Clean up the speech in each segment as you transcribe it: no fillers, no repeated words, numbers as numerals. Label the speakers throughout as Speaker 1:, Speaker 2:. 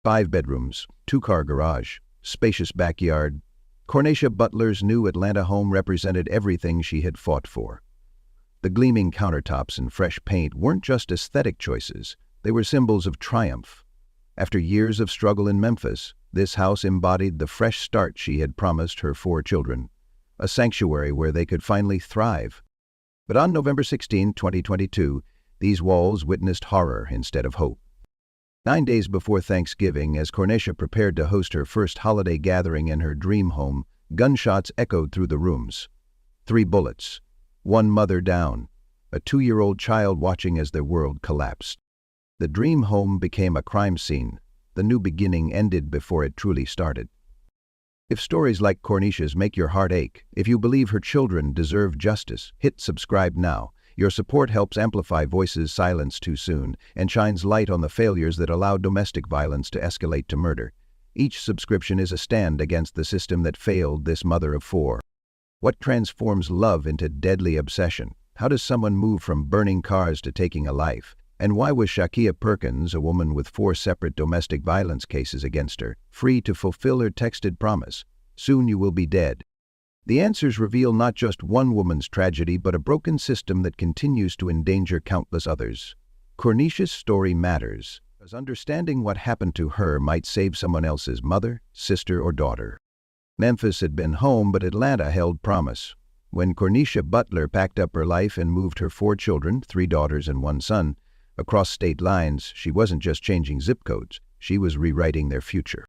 Speaker 1: 5 bedrooms, 2-car garage, spacious backyard. Corneisha Butler's new Atlanta home represented everything she had fought for. The gleaming countertops and fresh paint weren't just aesthetic choices, they were symbols of triumph. After years of struggle in Memphis, this house embodied the fresh start she had promised her 4 children, a sanctuary where they could finally thrive. But on November 16, 2022, these walls witnessed horror instead of hope. 9 days before Thanksgiving, as Corneisha prepared to host her first holiday gathering in her dream home, gunshots echoed through the rooms. 3 bullets, 1 mother down, a 2-year-old child watching as their world collapsed. The dream home became a crime scene. The new beginning ended before it truly started. If stories like Corneisha's make your heart ache, if you believe her children deserve justice, hit subscribe now. Your support helps amplify voices silenced too soon and shines light on the failures that allow domestic violence to escalate to murder. Each subscription is a stand against the system that failed this mother of 4. What transforms love into deadly obsession? How does someone move from burning cars to taking a life? And why was Shakyia Perkins, a woman with 4 separate domestic violence cases against her, free to fulfill her texted promise, "Soon you will be dead"? The answers reveal not just one woman's tragedy, but a broken system that continues to endanger countless others. Corneisha's story matters, as understanding what happened to her might save someone else's mother, sister, or daughter. Memphis had been home, but Atlanta held promise. When Corneisha Butler packed up her life and moved her 4 children, 3 daughters and 1 son, across state lines, she wasn't just changing zip codes, she was rewriting their future.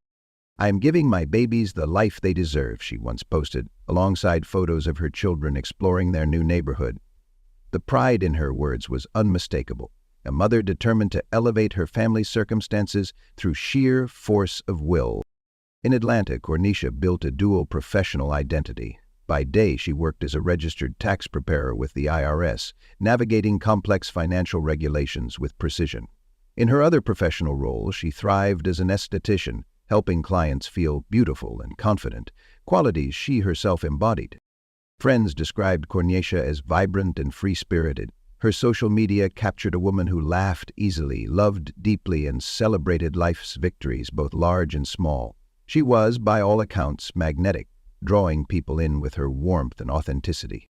Speaker 1: "I am giving my babies the life they deserve," she once posted, alongside photos of her children exploring their new neighborhood. The pride in her words was unmistakable, a mother determined to elevate her family's circumstances through sheer force of will. In Atlanta, Corneisha built a dual professional identity. By day, she worked as a registered tax preparer with the IRS, navigating complex financial regulations with precision. In her other professional role, she thrived as an esthetician, helping clients feel beautiful and confident, qualities she herself embodied. Friends described Corneisha as vibrant and free-spirited. Her social media captured a woman who laughed easily, loved deeply, and celebrated life's victories, both large and small. She was, by all accounts, magnetic, drawing people in with her warmth and authenticity.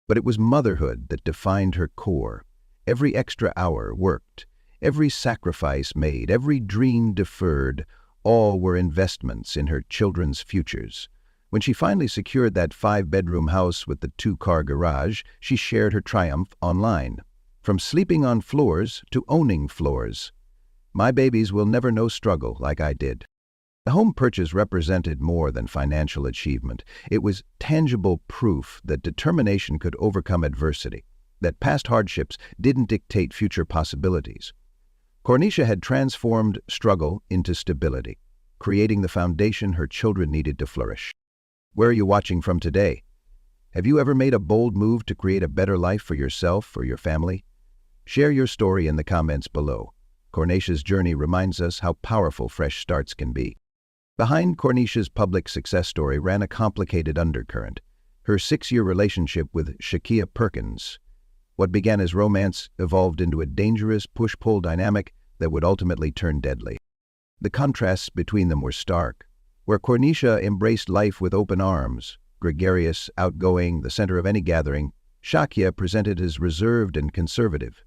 Speaker 1: But it was motherhood that defined her core. Every extra hour worked, every sacrifice made, every dream deferred, all were investments in her children's futures. When she finally secured that 5-bedroom house with the 2-car garage, she shared her triumph online. "From sleeping on floors to owning floors. My babies will never know struggle like I did." The home purchase represented more than financial achievement. It was tangible proof that determination could overcome adversity, that past hardships didn't dictate future possibilities. Corneisha had transformed struggle into stability, creating the foundation her children needed to flourish. Where are you watching from today? Have you ever made a bold move to create a better life for yourself or your family? Share your story in the comments below. Corneisha's journey reminds us how powerful fresh starts can be. Behind Corneisha's public success story ran a complicated undercurrent, her 6-year relationship with Shakyia Perkins. What began as romance evolved into a dangerous push-pull dynamic that would ultimately turn deadly. The contrasts between them were stark. Where Corneisha embraced life with open arms, gregarious, outgoing, the center of any gathering, Shakyia presented as reserved and conservative.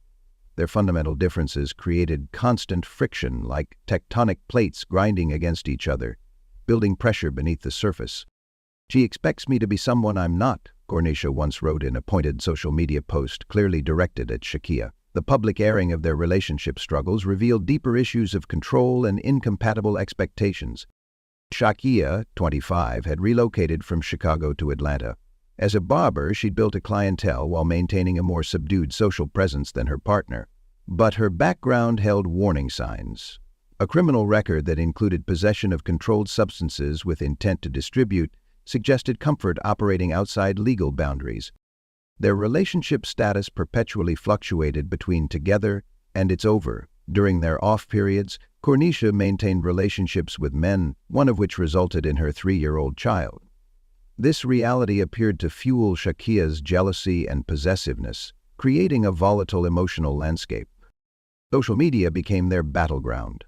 Speaker 1: Their fundamental differences created constant friction, like tectonic plates grinding against each other, building pressure beneath the surface. "She expects me to be someone I'm not," Corneisha once wrote in a pointed social media post clearly directed at Shakyia. The public airing of their relationship struggles revealed deeper issues of control and incompatible expectations. Shakyia, 25, had relocated from Chicago to Atlanta. As a barber, she'd built a clientele while maintaining a more subdued social presence than her partner. But her background held warning signs. A criminal record that included possession of controlled substances with intent to distribute suggested comfort operating outside legal boundaries. Their relationship status perpetually fluctuated between together and it's over. During their off periods, Corneisha maintained relationships with men, one of which resulted in her 3-year-old child. This reality appeared to fuel Shakyia's jealousy and possessiveness, creating a volatile emotional landscape. Social media became their battleground.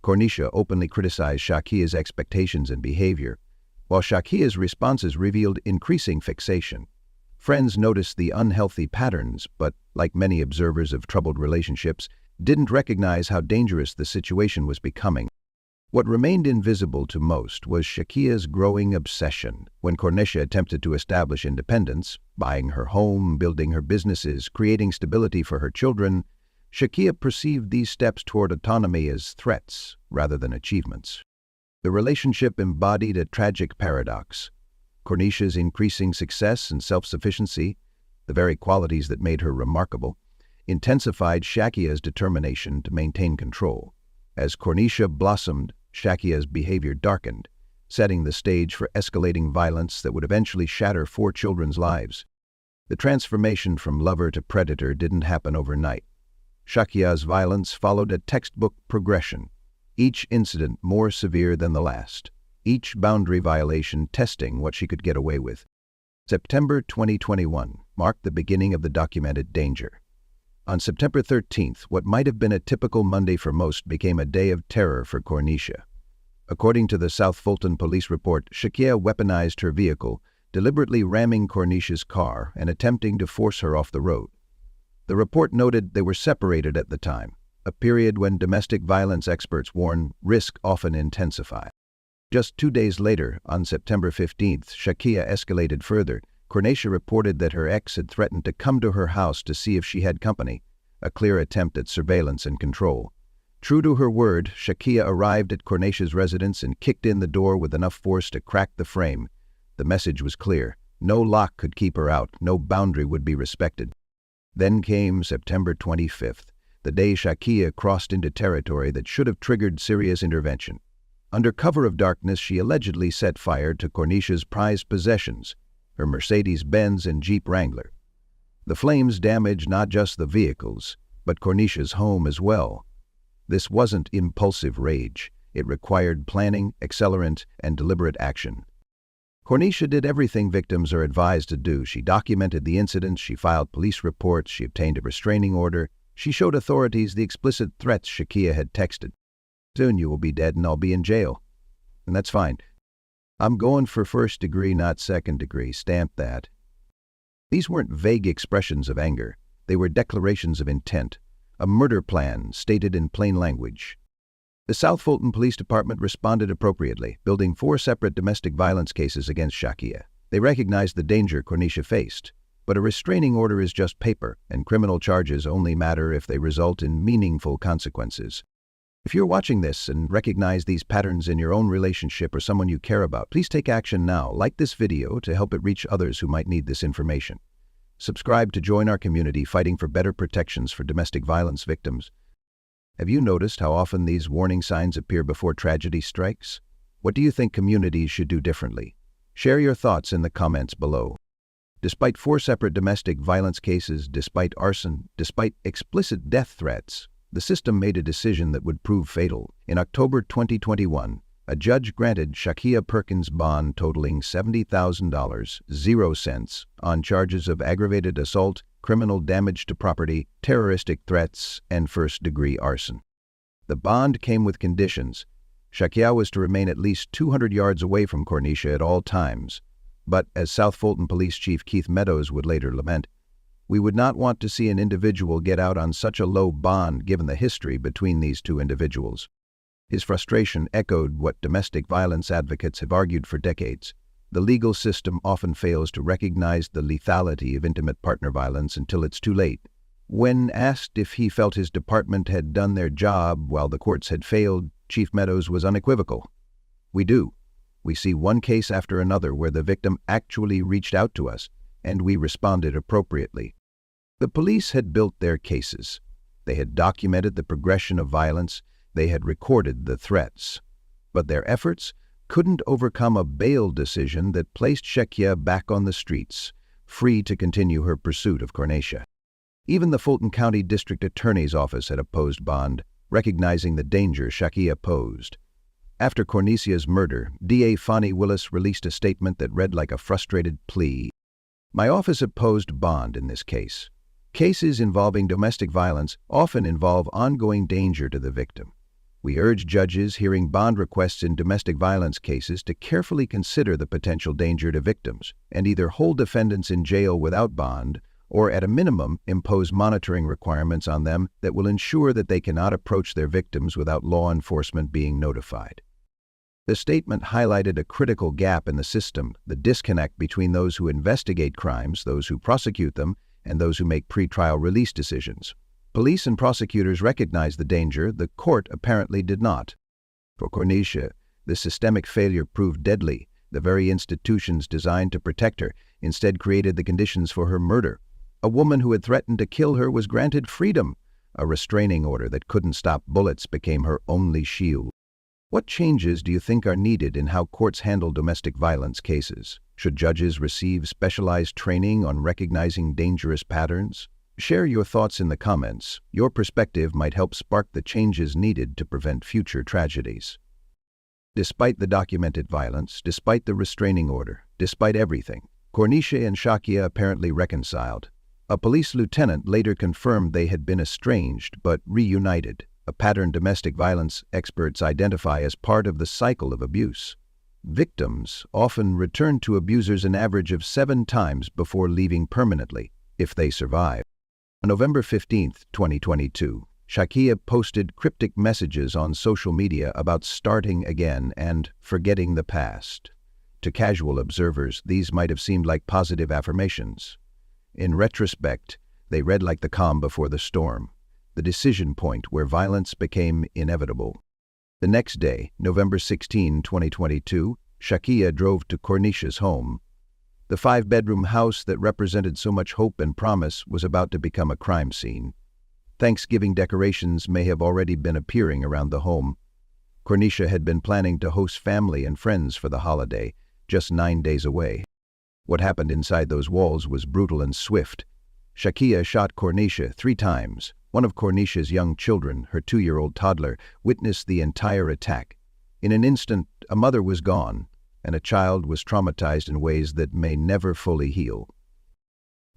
Speaker 1: Corneisha openly criticized Shakyia's expectations and behavior, while Shakyia's responses revealed increasing fixation. Friends noticed the unhealthy patterns, but, like many observers of troubled relationships, didn't recognize how dangerous the situation was becoming. What remained invisible to most was Shakyia's growing obsession. When Corneisha attempted to establish independence, buying her home, building her businesses, creating stability for her children, Shakyia perceived these steps toward autonomy as threats rather than achievements. The relationship embodied a tragic paradox. Corneisha's increasing success and self-sufficiency, the very qualities that made her remarkable, intensified Shakyia's determination to maintain control. As Corneisha blossomed, Shakyia's behavior darkened, setting the stage for escalating violence that would eventually shatter 4 children's lives. The transformation from lover to predator didn't happen overnight. Shakyia's violence followed a textbook progression, each incident more severe than the last, each boundary violation testing what she could get away with. September 2021 marked the beginning of the documented danger. On September 13th, what might have been a typical Monday for most became a day of terror for Corneisha. According to the South Fulton police report, Shakyia weaponized her vehicle, deliberately ramming Corneisha's car and attempting to force her off the road. The report noted they were separated at the time, a period when domestic violence experts warn risk often intensifies. Just 2 days later, on September 15th, Shakyia escalated further. Corneisha reported that her ex had threatened to come to her house to see if she had company, a clear attempt at surveillance and control. True to her word, Shakyia arrived at Corneisha's residence and kicked in the door with enough force to crack the frame. The message was clear. No lock could keep her out, no boundary would be respected. Then came September 25th, the day Shakyia crossed into territory that should have triggered serious intervention. Under cover of darkness, she allegedly set fire to Corneisha's prized possessions, her Mercedes-Benz and Jeep Wrangler. The flames damaged not just the vehicles, but Corneisha's home as well. This wasn't impulsive rage. It required planning, accelerant, and deliberate action. Corneisha did everything victims are advised to do. She documented the incidents, she filed police reports, she obtained a restraining order, she showed authorities the explicit threats Shakyia had texted. Soon you will be dead and I'll be in jail. And that's fine. I'm going for 1st degree, not 2nd degree. Stamp that. These weren't vague expressions of anger. They were declarations of intent, a murder plan stated in plain language. The South Fulton Police Department responded appropriately, building 4 separate domestic violence cases against Shakyia. They recognized the danger Corneisha faced, but a restraining order is just paper, and criminal charges only matter if they result in meaningful consequences. If you're watching this and recognize these patterns in your own relationship or someone you care about, please take action now. Like this video to help it reach others who might need this information. Subscribe to join our community fighting for better protections for domestic violence victims. Have you noticed how often these warning signs appear before tragedy strikes? What do you think communities should do differently? Share your thoughts in the comments below. Despite 4 separate domestic violence cases, despite arson, despite explicit death threats, the system made a decision that would prove fatal. In October 2021, a judge granted Shakyia Perkins bond totaling $70,000, 0 cents, on charges of aggravated assault, criminal damage to property, terroristic threats, and 1st-degree arson. The bond came with conditions. Shakyia was to remain at least 200 yards away from Corneisha at all times. But, as South Fulton Police Chief Keith Meadows would later lament, we would not want to see an individual get out on such a low bond given the history between these 2 individuals. His frustration echoed what domestic violence advocates have argued for decades. The legal system often fails to recognize the lethality of intimate partner violence until it's too late. When asked if he felt his department had done their job while the courts had failed, Chief Meadows was unequivocal. We do. We see one case after another where the victim actually reached out to us, and we responded appropriately. The police had built their cases. They had documented the progression of violence. They had recorded the threats. But their efforts couldn't overcome a bail decision that placed Shakyia back on the streets, free to continue her pursuit of Corneisha. Even the Fulton County District Attorney's Office had opposed bond, recognizing the danger Shakyia posed. After Corneisha's murder, D.A. Fonnie Willis released a statement that read like a frustrated plea. My office opposed bond in this case. Cases involving domestic violence often involve ongoing danger to the victim. We urge judges hearing bond requests in domestic violence cases to carefully consider the potential danger to victims and either hold defendants in jail without bond or, at a minimum, impose monitoring requirements on them that will ensure that they cannot approach their victims without law enforcement being notified. The statement highlighted a critical gap in the system, the disconnect between those who investigate crimes, those who prosecute them, and those who make pretrial release decisions. Police and prosecutors recognized the danger, the court apparently did not. For Corneisha, this systemic failure proved deadly. The very institutions designed to protect her instead created the conditions for her murder. A woman who had threatened to kill her was granted freedom. A restraining order that couldn't stop bullets became her only shield. What changes do you think are needed in how courts handle domestic violence cases? Should judges receive specialized training on recognizing dangerous patterns? Share your thoughts in the comments. Your perspective might help spark the changes needed to prevent future tragedies. Despite the documented violence, despite the restraining order, despite everything, Corneisha and Shakyia apparently reconciled. A police lieutenant later confirmed they had been estranged but reunited, a pattern domestic violence experts identify as part of the cycle of abuse. Victims often return to abusers an average of 7 times before leaving permanently, if they survive. On November 15, 2022, Shakyia posted cryptic messages on social media about starting again and forgetting the past. To casual observers, these might have seemed like positive affirmations. In retrospect, they read like the calm before the storm, the decision point where violence became inevitable. The next day, November 16, 2022, Shakyia drove to Corneisha's home. The 5-bedroom house that represented so much hope and promise was about to become a crime scene. Thanksgiving decorations may have already been appearing around the home. Corneisha had been planning to host family and friends for the holiday, just 9 days away. What happened inside those walls was brutal and swift. Shakyia shot Corneisha 3 times. One of Corneisha's young children, her 2-year-old toddler, witnessed the entire attack. In an instant, a mother was gone, and a child was traumatized in ways that may never fully heal.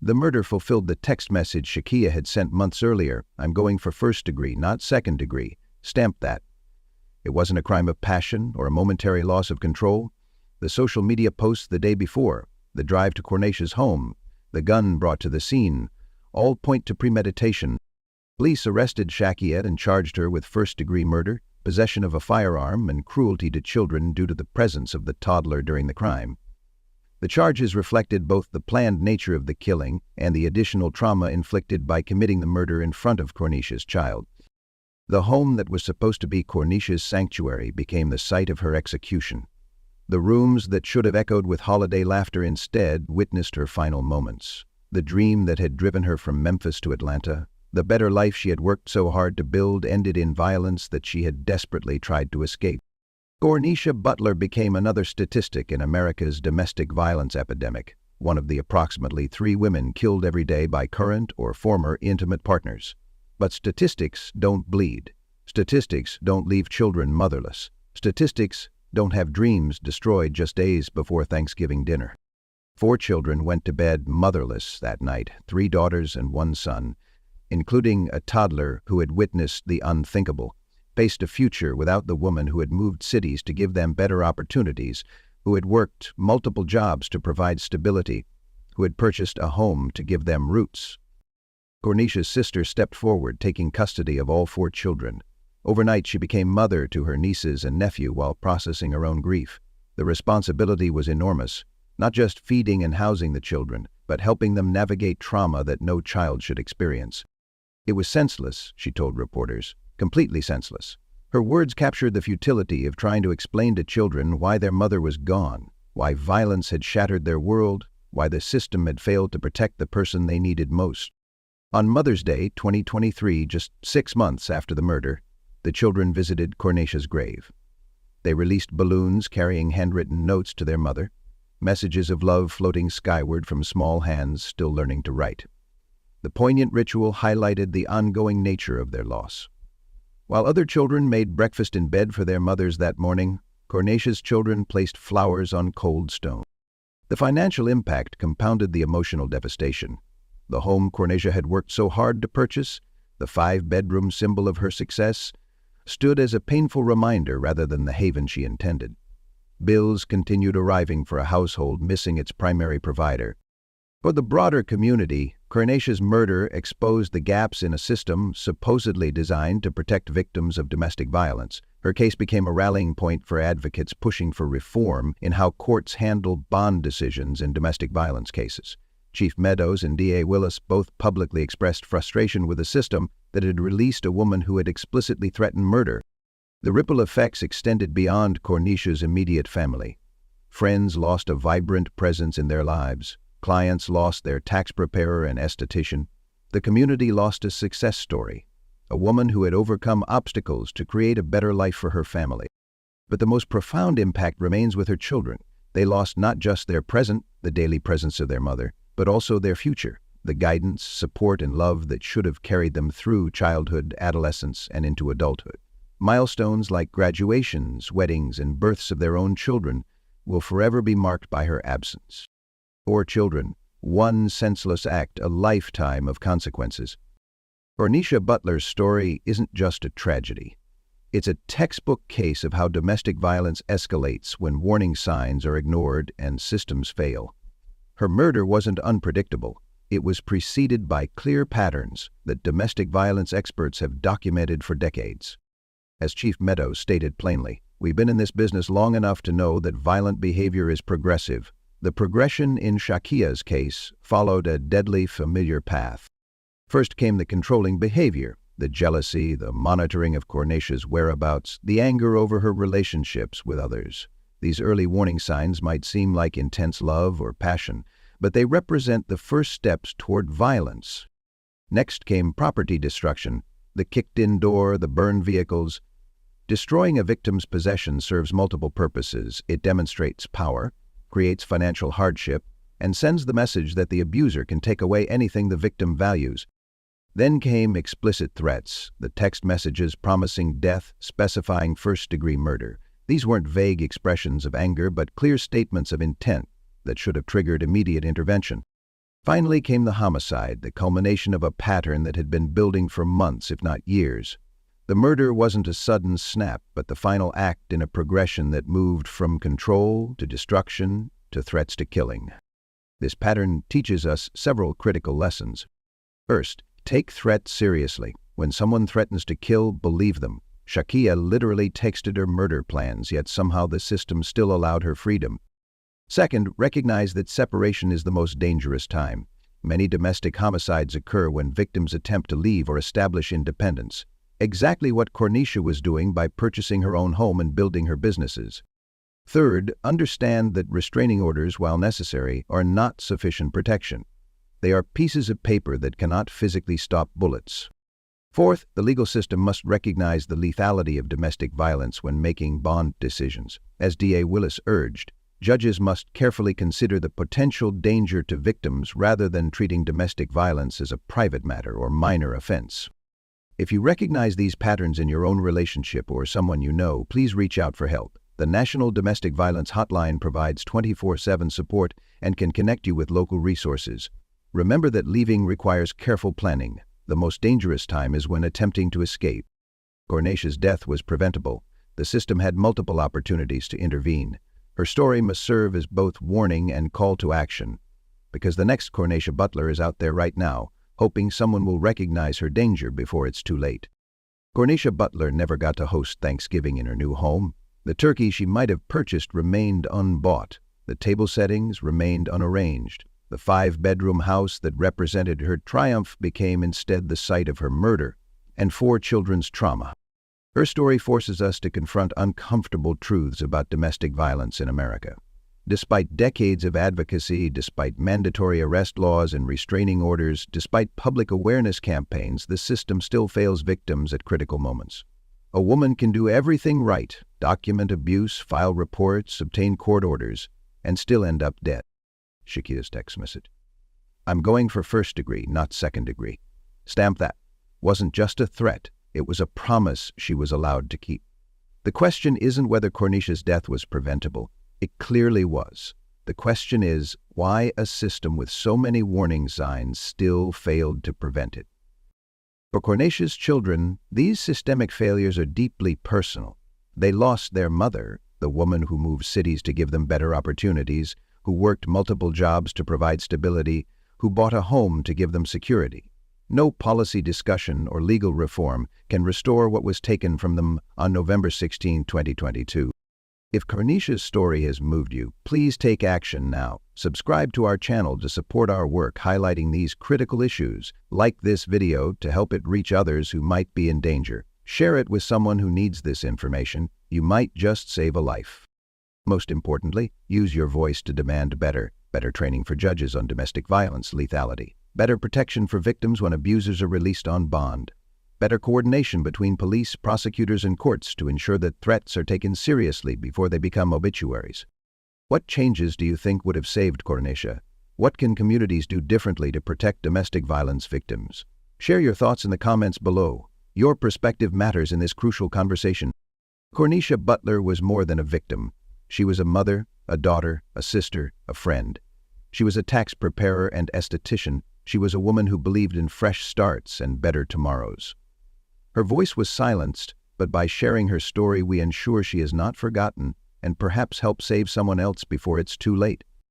Speaker 1: The murder fulfilled the text message Shakyia had sent months earlier. "I'm going for 1st degree, not 2nd degree. Stamp that." It wasn't a crime of passion or a momentary loss of control. The social media posts the day before, the drive to Corneisha's home, the gun brought to the scene, all point to premeditation. Police arrested Shakyia and charged her with 1st-degree murder, possession of a firearm, and cruelty to children due to the presence of the toddler during the crime. The charges reflected both the planned nature of the killing and the additional trauma inflicted by committing the murder in front of Corneisha's child. The home that was supposed to be Corneisha's sanctuary became the site of her execution. The rooms that should have echoed with holiday laughter instead witnessed her final moments. The dream that had driven her from Memphis to Atlanta, the better life she had worked so hard to build, ended in violence that she had desperately tried to escape. Corneisha Butler became another statistic in America's domestic violence epidemic, one of the approximately 3 women killed every day by current or former intimate partners. But statistics don't bleed. Statistics don't leave children motherless. Statistics don't have dreams destroyed just days before Thanksgiving dinner. 4 children went to bed motherless that night, 3 daughters and 1 son, including a toddler who had witnessed the unthinkable, faced a future without the woman who had moved cities to give them better opportunities, who had worked multiple jobs to provide stability, who had purchased a home to give them roots. Corneisha's sister stepped forward, taking custody of all 4 children. Overnight, she became mother to her nieces and nephew while processing her own grief. The responsibility was enormous, not just feeding and housing the children, but helping them navigate trauma that no child should experience. It was senseless, she told reporters, completely senseless. Her words captured the futility of trying to explain to children why their mother was gone, why violence had shattered their world, why the system had failed to protect the person they needed most. On Mother's Day, 2023, just 6 months after the murder, the children visited Corneisha's grave. They released balloons carrying handwritten notes to their mother, messages of love floating skyward from small hands still learning to write. The poignant ritual highlighted the ongoing nature of their loss. While other children made breakfast in bed for their mothers that morning, Corneisha's children placed flowers on cold stone. The financial impact compounded the emotional devastation. The home Corneisha had worked so hard to purchase, the 5-bedroom symbol of her success, stood as a painful reminder rather than the haven she intended. Bills continued arriving for a household missing its primary provider. For the broader community, Corneisha's murder exposed the gaps in a system supposedly designed to protect victims of domestic violence. Her case became a rallying point for advocates pushing for reform in how courts handle bond decisions in domestic violence cases. Chief Meadows and D.A. Willis both publicly expressed frustration with a system that had released a woman who had explicitly threatened murder. The ripple effects extended beyond Corneisha's immediate family. Friends lost a vibrant presence in their lives. Clients lost their tax preparer and esthetician. The community lost a success story, a woman who had overcome obstacles to create a better life for her family. But the most profound impact remains with her children. They lost not just their present, the daily presence of their mother, but also their future, the guidance, support, and love that should have carried them through childhood, adolescence, and into adulthood. Milestones like graduations, weddings, and births of their own children will forever be marked by her absence. 4 children, one senseless act, a lifetime of consequences. Corneisha Butler's story isn't just a tragedy. It's a textbook case of how domestic violence escalates when warning signs are ignored and systems fail. Her murder wasn't unpredictable. It was preceded by clear patterns that domestic violence experts have documented for decades. As Chief Meadows stated plainly, "We've been in this business long enough to know that violent behavior is progressive." The progression in Shakyia's case followed a deadly familiar path. First came the controlling behavior, the jealousy, the monitoring of Corneisha's whereabouts, the anger over her relationships with others. These early warning signs might seem like intense love or passion, but they represent the first steps toward violence. Next came property destruction, the kicked-in door, the burned vehicles. Destroying a victim's possessions serves multiple purposes. It demonstrates power, creates financial hardship, and sends the message that the abuser can take away anything the victim values. Then came explicit threats, the text messages promising death, specifying first-degree murder. These weren't vague expressions of anger, but clear statements of intent that should have triggered immediate intervention. Finally came the homicide, the culmination of a pattern that had been building for months, if not years. The murder wasn't a sudden snap, but the final act in a progression that moved from control to destruction to threats to killing. This pattern teaches us several critical lessons. First, take threats seriously. When someone threatens to kill, believe them. Shakyia literally texted her murder plans, yet somehow the system still allowed her freedom. Second, recognize that separation is the most dangerous time. Many domestic homicides occur when victims attempt to leave or establish independence. Exactly what Corneisha was doing by purchasing her own home and building her businesses. Third, understand that restraining orders, while necessary, are not sufficient protection. They are pieces of paper that cannot physically stop bullets. Fourth, the legal system must recognize the lethality of domestic violence when making bond decisions. As D.A. Willis urged, judges must carefully consider the potential danger to victims rather than treating domestic violence as a private matter or minor offense. If you recognize these patterns in your own relationship or someone you know, please reach out for help. The National Domestic Violence Hotline provides 24/7 support and can connect you with local resources. Remember that leaving requires careful planning. The most dangerous time is when attempting to escape. Corneisha's death was preventable. The system had multiple opportunities to intervene. Her story must serve as both warning and call to action, because the next Corneisha Butler is out there right now, hoping someone will recognize her danger before it's too late. Corneisha Butler never got to host Thanksgiving in her new home. The turkey she might have purchased remained unbought. The table settings remained unarranged. The 5-bedroom house that represented her triumph became instead the site of her murder and 4 children's trauma. Her story forces us to confront uncomfortable truths about domestic violence in America. Despite decades of advocacy, despite mandatory arrest laws and restraining orders, despite public awareness campaigns, the system still fails victims at critical moments. A woman can do everything right, document abuse, file reports, obtain court orders, and still end up dead. Shakyia's text message. "I'm going for first degree, not second degree." Stamp that. Wasn't just a threat. It was a promise she was allowed to keep. The question isn't whether Corneisha's death was preventable. It clearly was. The question is why a system with so many warning signs still failed to prevent it. For Corneisha's children, these systemic failures are deeply personal. They lost their mother, the woman who moved cities to give them better opportunities, who worked multiple jobs to provide stability, who bought a home to give them security. No policy discussion or legal reform can restore what was taken from them on November 16, 2022. If Corneisha's story has moved you, please take action now. Subscribe to our channel to support our work highlighting these critical issues. Like this video to help it reach others who might be in danger. Share it with someone who needs this information. You might just save a life. Most importantly, use your voice to demand better training for judges on domestic violence lethality, better protection for victims when abusers are released on bond, better coordination between police, prosecutors, and courts to ensure that threats are taken seriously before they become obituaries. What changes do you think would have saved Corneisha? What can communities do differently to protect domestic violence victims? Share your thoughts in the comments below. Your perspective matters in this crucial conversation. Corneisha Butler was more than a victim. She was a mother, a daughter, a sister, a friend. She was a tax preparer and esthetician. She was a woman who believed in fresh starts and better tomorrows. Her voice was silenced, but by sharing her story we ensure she is not forgotten and perhaps help save someone else before it's too late.